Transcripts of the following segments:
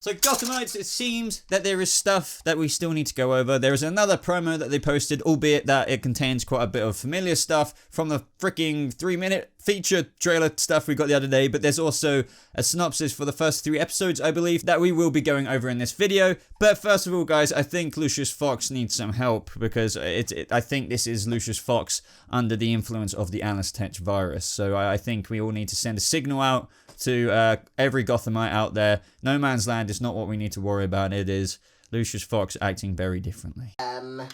So Gothamites, it seems that there is stuff that we still need to go over. There is another promo that they posted, albeit that it contains quite a bit of familiar stuff from the freaking 3-minute feature trailer stuff we got the other day, but there's also a synopsis for the first 3 episodes, I believe, that we will be going over in this video. But first of all, guys, I think Lucius Fox needs some help, because I think this is Lucius Fox under the influence of the Alistech virus. So I think we all need to send a signal out to every Gothamite out there. No Man's Land is not what we need to worry about. It is Lucius Fox acting very differently. Catwoman!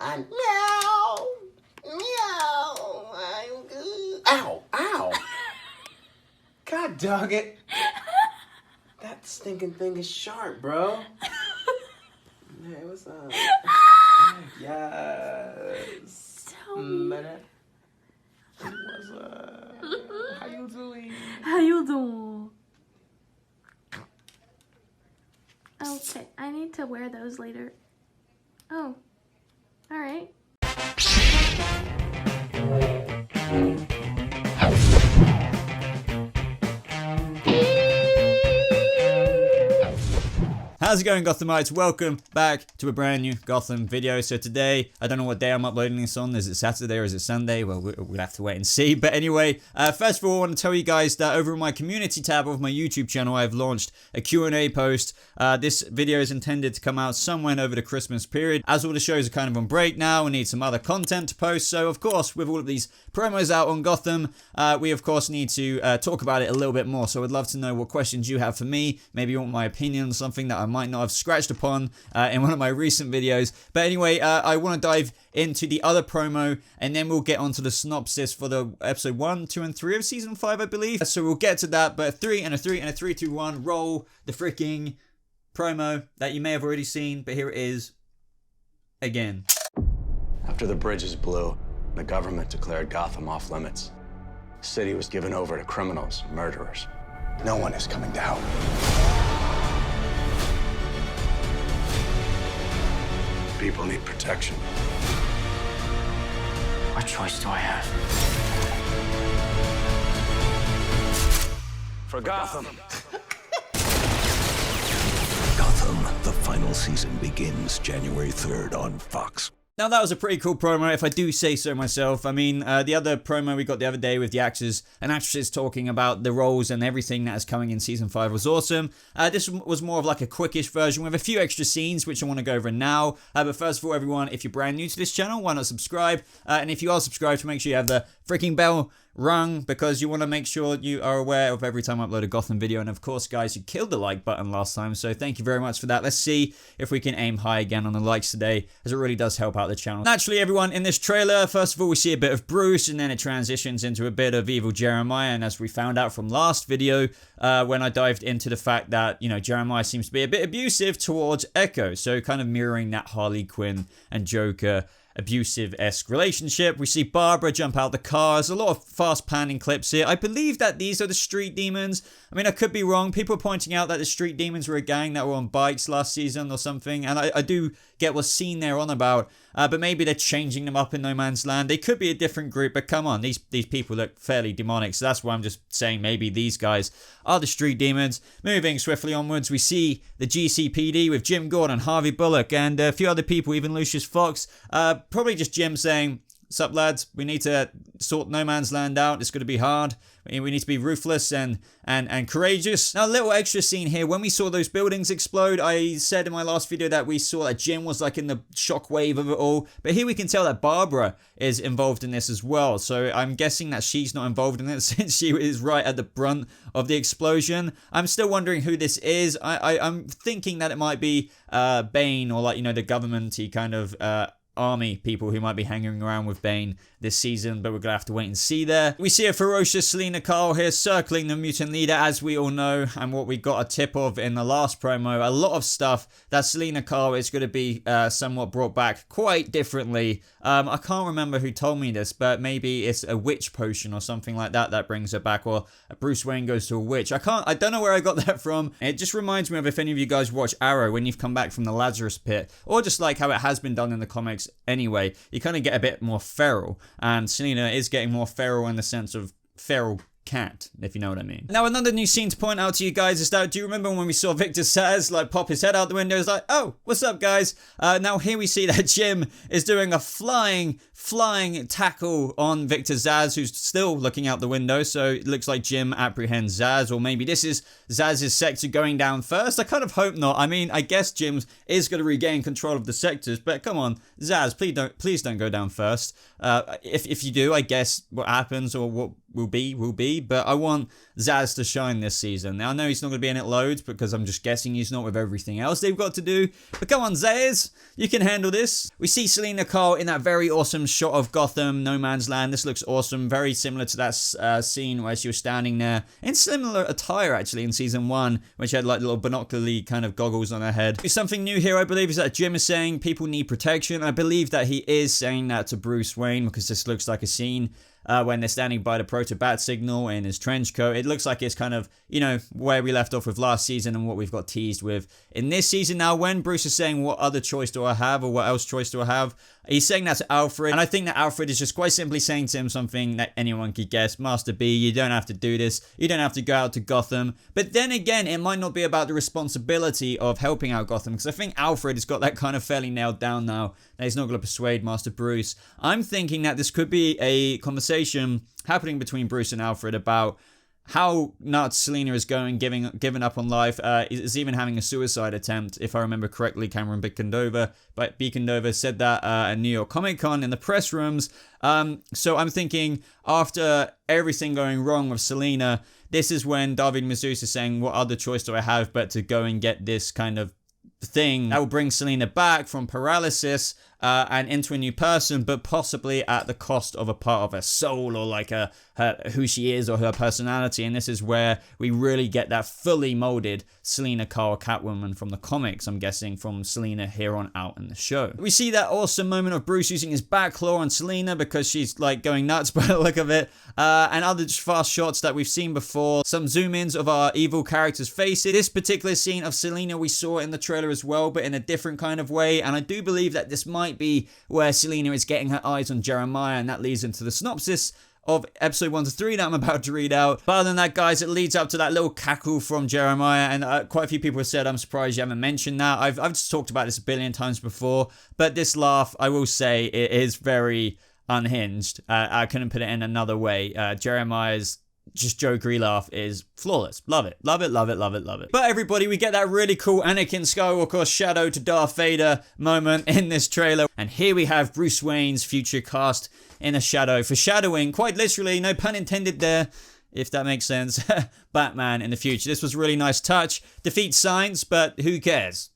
And meow! Meow! I'm good. Ow! Ow! God dog it! That stinking thing is sharp, bro. Hey, what's up? Yes. Tell me. What's up? How you doing? How you doing? Okay, I need to wear those later. Oh, alright. How's it going, Gothamites? Welcome back to a brand new Gotham video. So today, I don't know what day I'm uploading this on. Is it Saturday or is it Sunday? Well, we'll have to wait and see. But anyway, first of all, I want to tell you guys that over in my community tab of my YouTube channel, I've launched a Q&A post. This video is intended to come out somewhere over the Christmas period. As all the shows are kind of on break now, we need some other content to post. So, of course, with all of these promos out on Gotham, we, of course, need to talk about it a little bit more. So I'd love to know what questions you have for me. Maybe you want my opinion on something that I might not have scratched upon in one of my recent videos. But anyway, I want to dive into the other promo, and then we'll get onto the synopsis for the episode 1, 2, and 3 of season 5, I believe. So we'll get to that, but 3 and a 3 and a 3, 2, 1, roll the freaking promo that you may have already seen, but here it is again. After the bridges blew, the government declared Gotham off limits. The city was given over to criminals, murderers. No one is coming to help. People need protection. What choice do I have? For Gotham. Gotham, the final season begins January 3rd on Fox. Now that was a pretty cool promo, if I do say so myself. I mean, the other promo we got the other day with the actors and actresses talking about the roles and everything that is coming in season 5 was awesome. This was more of like a quickish version with a few extra scenes, which I want to go over now. But first of all, everyone, if you're brand new to this channel, why not subscribe? And if you are subscribed, make sure you have the freaking bell rung, because you want to make sure you are aware of every time I upload a Gotham video. And of course, guys, you killed the like button last time, so thank you very much for that. Let's see if we can aim high again on the likes today, as it really does help out the channel. Naturally, everyone, in this trailer, first of all, we see a bit of Bruce, and then it transitions into a bit of evil Jeremiah. And as we found out from last video, when I dived into the fact that, you know, Jeremiah seems to be a bit abusive towards Echo, so kind of mirroring that Harley Quinn and Joker abusive-esque relationship. We see Barbara jump out the car. There's a lot of fast panning clips here. I believe that these are the street demons. I mean, I could be wrong. People are pointing out that the street demons were a gang that were on bikes last season or something, and I do get what scene they're on about, but maybe they're changing them up in No Man's Land. They could be a different group, but come on, these people look fairly demonic, so that's why I'm just saying maybe these guys are the street demons. Moving swiftly onwards, we see the GCPD with Jim Gordon, Harvey Bullock, and a few other people, even Lucius Fox. Probably just Jim saying, "Sup lads, we need to sort No Man's Land out. It's going to be hard. We need to be ruthless and courageous." Now, a little extra scene here. When we saw those buildings explode, I said in my last video that we saw that Jim was like in the shockwave of it all. But here we can tell that Barbara is involved in this as well. So I'm guessing that she's not involved in it since she is right at the brunt of the explosion. I'm still wondering who this is. I'm thinking that it might be Bane, or like, you know, the government-y kind of army people who might be hanging around with Bane this season, but we're gonna have to wait and see there. We see a ferocious Selina Kyle here circling the mutant leader, as we all know, and what we got a tip of in the last promo, a lot of stuff that Selina Kyle is going to be somewhat brought back quite differently. I can't remember who told me this, but maybe it's a witch potion or something like that that brings her back, or Bruce Wayne goes to a witch. I don't know where I got that from. It just reminds me of, if any of you guys watch Arrow, when you've come back from the Lazarus pit, or just like how it has been done in the comics anyway, you kind of get a bit more feral. And Selina is getting more feral in the sense of feral cat, if you know what I mean. Now, another new scene to point out to you guys is that, do you remember when we saw Victor Zsasz like pop his head out the window? It's like, oh, what's up, guys? Now here we see that Jim is doing a flying tackle on Victor Zsasz, who's still looking out the window. So it looks like Jim apprehends Zsasz, or maybe this is Zaz's sector going down first. I kind of hope not. I mean, I guess Jim is going to regain control of the sectors, but come on, Zsasz, please don't go down first. If you do, I guess what happens or what will be, but I want Zsasz to shine this season. Now, I know he's not going to be in it loads because I'm just guessing he's not with everything else they've got to do, but come on, Zsasz, you can handle this. We see Selina Kyle in that very awesome shot of Gotham, No Man's Land. This looks awesome, very similar to that scene where she was standing there in similar attire actually in season 1, when she had like little binocular kind of goggles on her head. Something new here, I believe, is that Jim is saying people need protection. I believe that he is saying that to Bruce Wayne because this looks like a scene when they're standing by the proto-bat signal in his trench coat. It looks like it's kind of, you know, where we left off with last season and what we've got teased with in this season. Now, when Bruce is saying, what other choice do I have, or what else choice do I have, he's saying that to Alfred, and I think that Alfred is just quite simply saying to him something that anyone could guess. Master B, you don't have to do this. You don't have to go out to Gotham. But then again, it might not be about the responsibility of helping out Gotham, because I think Alfred has got that kind of fairly nailed down now, that he's not going to persuade Master Bruce. I'm thinking that this could be a conversation happening between Bruce and Alfred about how nuts Selina is going, giving up on life, is even having a suicide attempt, if I remember correctly. Cameron Beekendova said that at New York Comic Con in the press rooms. So I'm thinking after everything going wrong with Selina, this is when David Mazouz is saying, what other choice do I have but to go and get this kind of thing that will bring Selina back from paralysis and into a new person, but possibly at the cost of a part of her soul, or like her who she is, or her personality. And this is where we really get that fully molded Selina Kyle Catwoman from the comics, I'm guessing, from Selina here on out in the show. We see that awesome moment of Bruce using his back claw on Selina because she's like going nuts by the look of it, and other just fast shots that we've seen before, some zoom-ins of our evil characters' faces. This particular scene of Selina we saw in the trailer as well, but in a different kind of way, and I do believe that this might be where Selina is getting her eyes on Jeremiah, and that leads into the synopsis of episode 1 to 3 that I'm about to read out. But other than that, guys, it leads up to that little cackle from Jeremiah, and quite a few people have said, I'm surprised you haven't mentioned that. I've just talked about this a billion times before, but this laugh, I will say, it is very unhinged. I couldn't put it in another way. Jeremiah's just jokery laugh is flawless. Love it. Love it, love it, love it, love it. But everybody, we get that really cool Anakin Skywalker shadow to Darth Vader moment in this trailer. And here we have Bruce Wayne's future cast in a shadow, foreshadowing, quite literally, no pun intended there, if that makes sense, Batman in the future. This was a really nice touch. Defeats science, but who cares?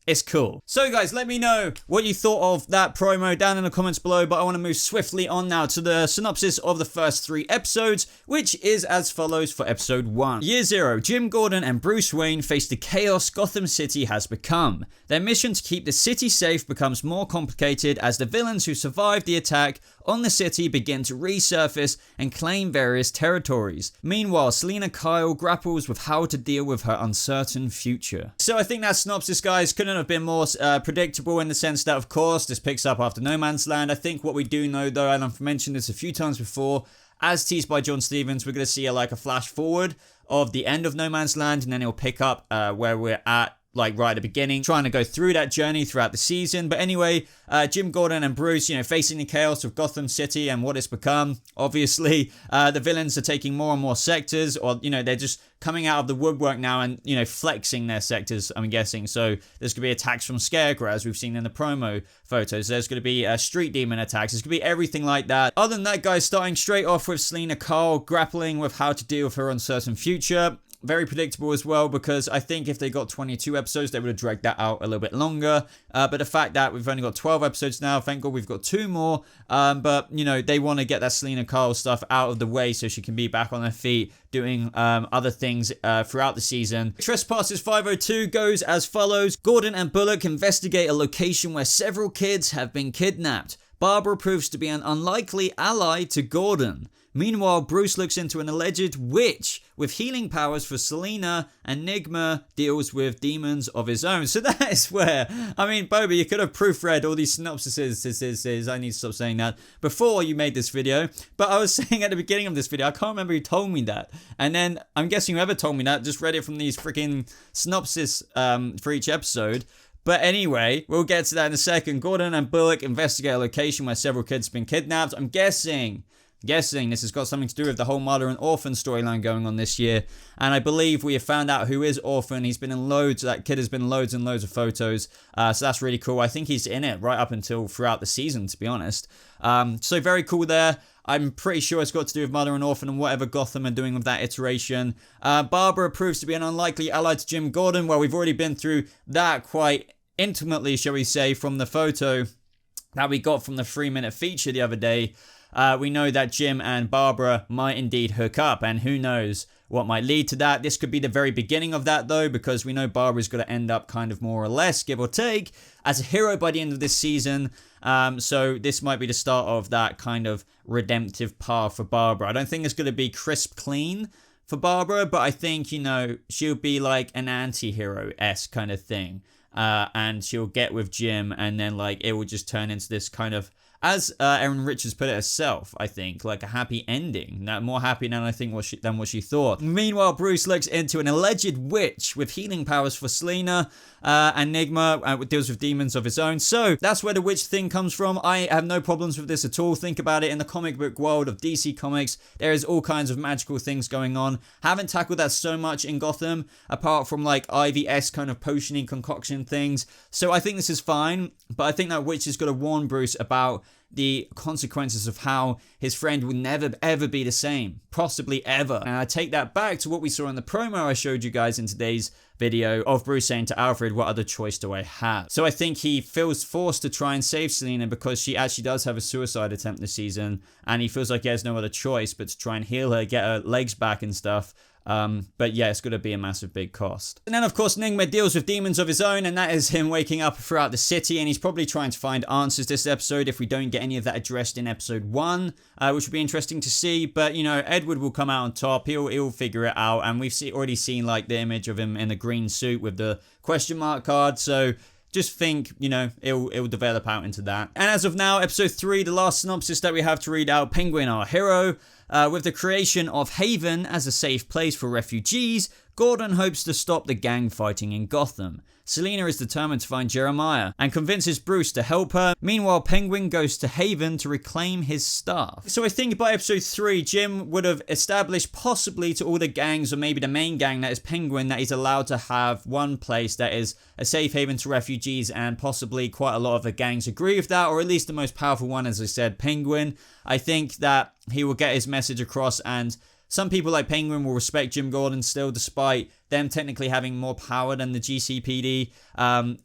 It's cool. So guys, let me know what you thought of that promo down in the comments below, but I want to move swiftly on now to the synopsis of the first 3 episodes, which is as follows for episode 1. Year 0, Jim Gordon and Bruce Wayne face the chaos Gotham City has become. Their mission to keep the city safe becomes more complicated as the villains who survived the attack on the city begin to resurface and claim various territories. Meanwhile, Selina Kyle grapples with how to deal with her uncertain future. So I think that synopsis, guys, couldn't have been more predictable, in the sense that, of course, this picks up after No Man's Land. I think what we do know, though, and I've mentioned this a few times before, as teased by John Stevens, we're going to see a flash forward of the end of No Man's Land, and then it'll pick up where we're at, like right at the beginning, trying to go through that journey throughout the season. But anyway, Jim Gordon and Bruce, facing the chaos of Gotham City and what it's become. Obviously, the villains are taking more and more sectors, or, they're just coming out of the woodwork now and, flexing their sectors, I'm guessing. So there's going to be attacks from Scarecrow, as we've seen in the promo photos. There's going to be street demon attacks. There's going to be everything like that. Other than that, guys, starting straight off with Selina Kyle grappling with how to deal with her uncertain future. Very predictable as well, because I think if they got 22 episodes, they would have dragged that out a little bit longer. But the fact that we've only got 12 episodes now, thank God we've got 2 more. But, they want to get that Selina Kyle stuff out of the way so she can be back on her feet doing other things throughout the season. Trespassers 502 goes as follows. Gordon and Bullock investigate a location where several kids have been kidnapped. Barbara proves to be an unlikely ally to Gordon. Meanwhile, Bruce looks into an alleged witch with healing powers for Selena, and Enigma deals with demons of his own. So that is where, I mean, Boba, you could have proofread all these synopsises, I need to stop saying that, before you made this video. But I was saying at the beginning of this video, I can't remember who told me that. And then, I'm guessing whoever told me that just read it from these freaking synopsis for each episode. But anyway, we'll get to that in a second. Gordon and Bullock investigate a location where several kids have been kidnapped. I'm guessing this has got something to do with the whole mother and orphan storyline going on this year. And I believe we have found out who is Orphan. He's been in that kid has been in loads and loads of photos. So that's really cool. I think he's in it right up until throughout the season, to be honest. So very cool there. I'm pretty sure it's got to do with Mother and Orphan and whatever Gotham are doing with that iteration. Barbara proves to be an unlikely ally to Jim Gordon. Well, we've already been through that quite intimately, shall we say, from the photo that we got from the 3-minute feature the other day. We know that Jim and Barbara might indeed hook up, and who knows what might lead to that. This could be the very beginning of that, though, because we know Barbara's going to end up kind of more or less, give or take, as a hero by the end of this season. So this might be the start of that kind of redemptive path for Barbara. I don't think it's going to be crisp clean for Barbara, but I think, you know, she'll be like an anti-hero-esque kind of thing. And she'll get with Jim, and then like it will just turn into this kind of, as Erin Richards put it herself, I think, like a happy ending. More happy than I think than what she thought. Meanwhile, Bruce looks into an alleged witch with healing powers for Selena. Enigma deals with demons of his own. So that's where the witch thing comes from. I have no problems with this at all. Think about it. In the comic book world of DC Comics, there is all kinds of magical things going on. Haven't tackled that so much in Gotham, apart from like Ivy-esque kind of potion-y concoction things. So I think this is fine, but I think that witch has got to warn Bruce about the consequences of how his friend will never ever be the same, possibly ever. And I take that back to what we saw in the promo I showed you guys in today's video of Bruce saying to Alfred, what other choice do I have? So I think he feels forced to try and save Selena because she actually does have a suicide attempt this season, and he feels like he has no other choice but to try and heal her, get her legs back and stuff. But yeah, it's going to be a massive big cost. And then of course Enigma deals with demons of his own, and that is him waking up throughout the city, and he's probably trying to find answers this episode if we don't get any of that addressed in episode 1, which would be interesting to see. But you know, Edward will come out on top. He'll figure it out, and we've already seen like the image of him in the green suit with the question mark card. So just think, you know, it'll develop out into that. And as of now, episode 3, the last synopsis that we have to read out, Penguin, our hero. With the creation of Haven as a safe place for refugees, Gordon hopes to stop the gang fighting in Gotham. Selena is determined to find Jeremiah and convinces Bruce to help her. Meanwhile, Penguin goes to Haven to reclaim his staff. So I think by episode 3, Jim would have established possibly to all the gangs, or maybe the main gang that is Penguin, that he's allowed to have one place that is a safe haven to refugees, and possibly quite a lot of the gangs agree with that, or at least the most powerful one, as I said, Penguin. I think that he will get his message across, and some people like Penguin will respect Jim Gordon still, despite them technically having more power than the GCPD.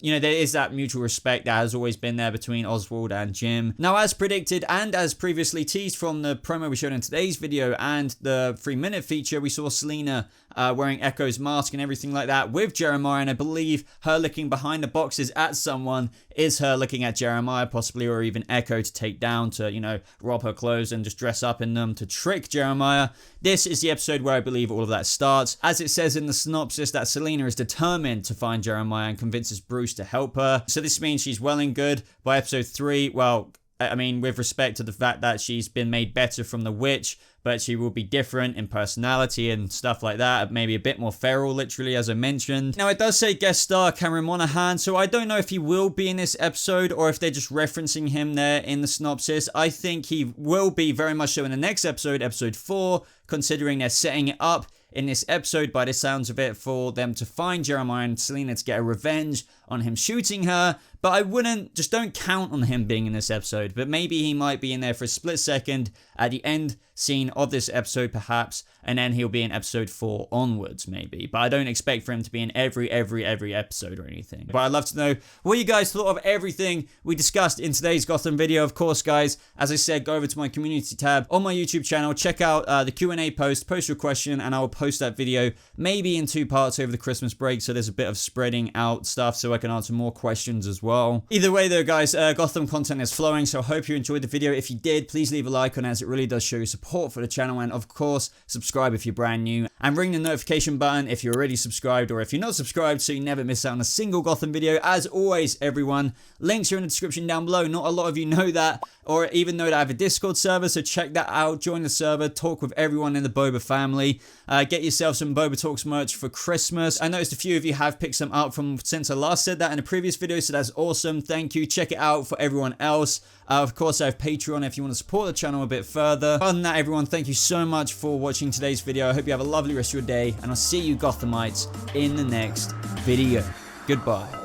You know, there is that mutual respect that has always been there between Oswald and Jim. Now, as predicted and as previously teased from the promo we showed in today's video and the 3-minute feature, we saw Selena wearing Echo's mask and everything like that with Jeremiah, and I believe her looking behind the boxes at someone is her looking at Jeremiah possibly, or even Echo to take down, to, you know, rob her clothes and just dress up in them to trick Jeremiah. This is the episode where I believe all of that starts. As it says in the synopsis, that Selena is determined to find Jeremiah and convinces Bruce to help her. So this means she's well and good by episode 3. Well, I mean, with respect to the fact that she's been made better from the witch, but she will be different in personality and stuff like that. Maybe a bit more feral, literally, as I mentioned. Now, it does say guest star Cameron Monaghan, so I don't know if he will be in this episode or if they're just referencing him there in the synopsis. I think he will be very much so in the next episode, episode 4, considering they're setting it up in this episode, by the sounds of it, for them to find Jeremiah and Selena to get a revenge on him shooting her. But I don't count on him being in this episode, but maybe he might be in there for a split second at the end scene of this episode perhaps, and then he'll be in episode 4 onwards maybe. But I don't expect for him to be in every episode or anything. But I'd love to know what you guys thought of everything we discussed in today's Gotham video. Of course, guys, as I said, go over to my community tab on my YouTube channel, check out the Q&A post your question, and I will post that video maybe in 2 parts over the Christmas break, so there's a bit of spreading out stuff, so I can answer more questions as well. Either way though guys, Gotham content is flowing, so I hope you enjoyed the video. If you did, please leave a like on it, as it really does show your support for the channel, and of course subscribe if you're brand new, and ring the notification button if you're already subscribed or if you're not subscribed, so you never miss out on a single Gotham video. As always everyone, links are in the description down below. Not a lot of you know that, or even know that I have a Discord server, so check that out, join the server, talk with everyone in the Boba family, get yourself some BobaTalks merch for Christmas. I noticed a few of you have picked some up from since I last said that in a previous video, so that's awesome. Thank you. Check it out for everyone else. Of course I have Patreon if you want to support the channel a bit further. Other than that everyone, thank you so much for watching today's video. I hope you have a lovely rest of your day, and I'll see you Gothamites in the next video. Goodbye.